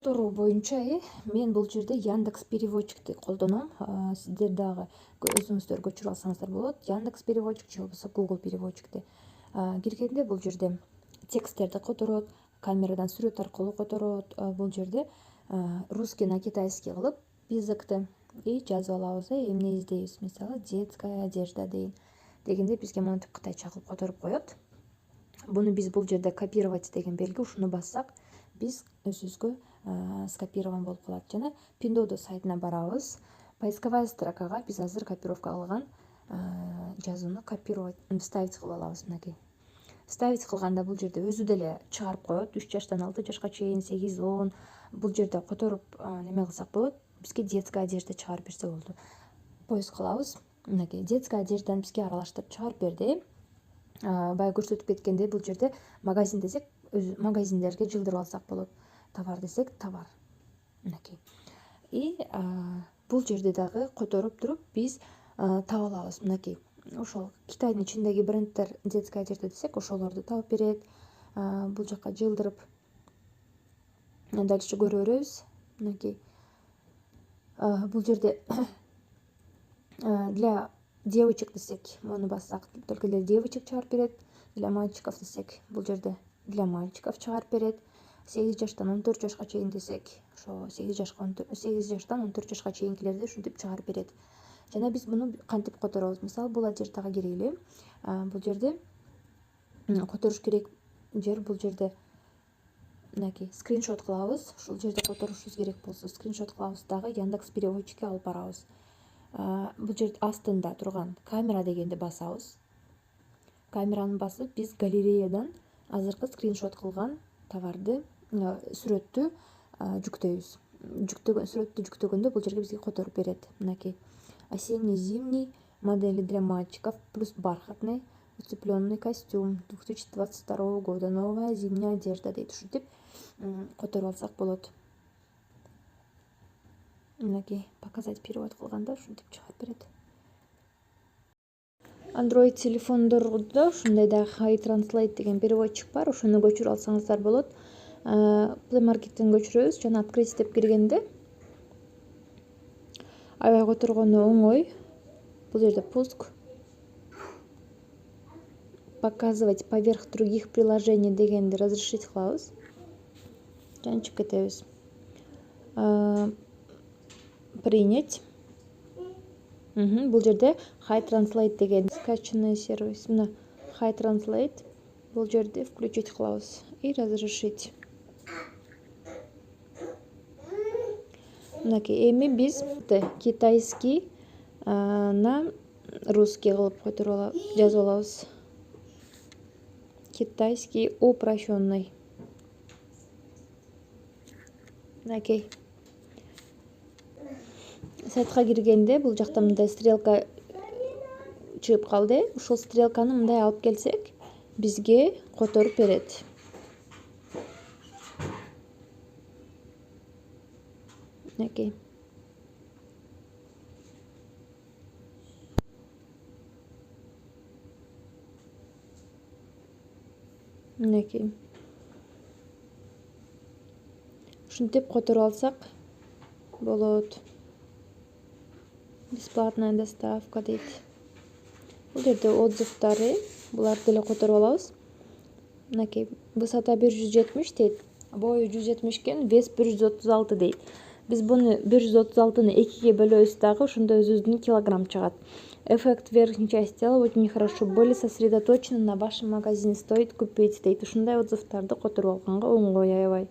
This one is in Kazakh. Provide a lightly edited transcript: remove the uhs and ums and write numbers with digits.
Которуу боюнча мен бул жерде Яндекс переводчикти колдоном. Сиздер дагы өзүңүздөр көчүрүп алсаңыздар болот. Яндекс переводчик же болбосо Google переводчикти киргенде бул жерде тексттерди которот, камерадан сүрөт аркылуу которот. Бул жерде русский на китайский кылып языкты жазып алабыз. Эмне издейбиз? Мисалы детская одежда дегенде бизге монтип кытайча кылып которуп коет. Буну биз бул жерде копировать деген белги, ушуну бассак биз өзүбүзгө скопирован болуп калат. Жана Pinduoduo сайтына барабыз. Поисковая строкага биз азыр копировка кылган жазууну копировать, вставить кылып алабыз. Мынакей. Вставить кылганда бул жерде өзү деле чыгарып коет. 3 жаштан 6 жашка чейин, 8-10. Бул жерде которуп неме кылсак болот. Бизге детская одежда чыгарып берсе болду. Поиск кылабыз. Мынакей. Детская одежданы бизге аралаштырып чыгарып берди. Баягы көрсөтүп кеткендей бул жерде магазин десек, магазиндерге жылдырып алсак болот. Товар десек, товар. Мынакей. И бул жерде дагы которуп туруп биз таап алабыз. Мынакей. Ошол Китайдын ичиндеги бренддер детская одежда десек, ошолорду таап берет. Бул жакка жылдырып дальше көрө беребиз. Мынакей. Бул жерде для девочек десек, муну бассак только для девочек чыгарып берет. Для мальчиков десек, бул жерде для мальчиков чыгарып берет. 8 жаштан 14 жашка чейин десек, ошо 8 жаштан 14 жашка чейинкилерди ушинтип чыгарып берет. Жана биз буну кантип которобуз? Мисалы бул одеждага кирели. Бул жерде которуш керек жер бул жерде. Мынакей, скриншот кылабыз. Ушул жерде которушубуз керек болсо скриншот кылабыз дагы Яндекс переводчикке алып барабыз. Бул жерде астында турган камера дегенди басабыз. Камераны басып биз галереядан азыркы скриншот кылган товарды, сүрөттү жүктөйбүз. Сүрөттү жүктөгөндө бул жерге бизге которуп берет. Мынакей. Осенне-зимний модели для мальчиков плюс бархатный утепленный костюм 2022 года. Новая зимняя одежда дейт. Ушинтип которуп алсак болот. Мынакей. Показать перевод кылганда ушинтип чыгарып берет. Android телефондордо ушундай да Hi Translate деген переводчик бар. Ошону көчүрүп алсаңыздар болот. Play Market'тен көчүрөбүз. Жана открыть деп киргенде аябай которгону оңой. Бул жерде пуск. Показывать поверх других приложений дегенди разрешить кылабыз. Жана чыгып кетебиз. Принять. Бул жерде Hi Translate деген скачанный сервис. Мына Hi Translate. Бул жерде включить кылабыз и разрешить. Мынакей, эми биз китайский на русский кылып которуп жазып алабыз. Китайский упрощенный. Мынакей. Сайтка киргенде бул жакта мындай стрелка чыгып калды. Ушул стрелканы мындай алып келсек, бизге которуп берет. Мынакей. Мынакей. Ушинтип которуп алсак болот. Бесплатная доставка дейт. Бул жерде отзывдары, буларды деле которуп алабыз. Мынакей, высота 170 дейт. Бою 170 экен, вес 136 дейт. Биз буну 136-ны 2-ге бөлөбүз дагы, ошондо өзүбүздүн килограмм чыгат. Эффект верхней части тела очень хорошо. Более сосредоточены на вашем магазине. Стоит купить дейт. Ушундай отзывдарды которуп алганга оңой аябай.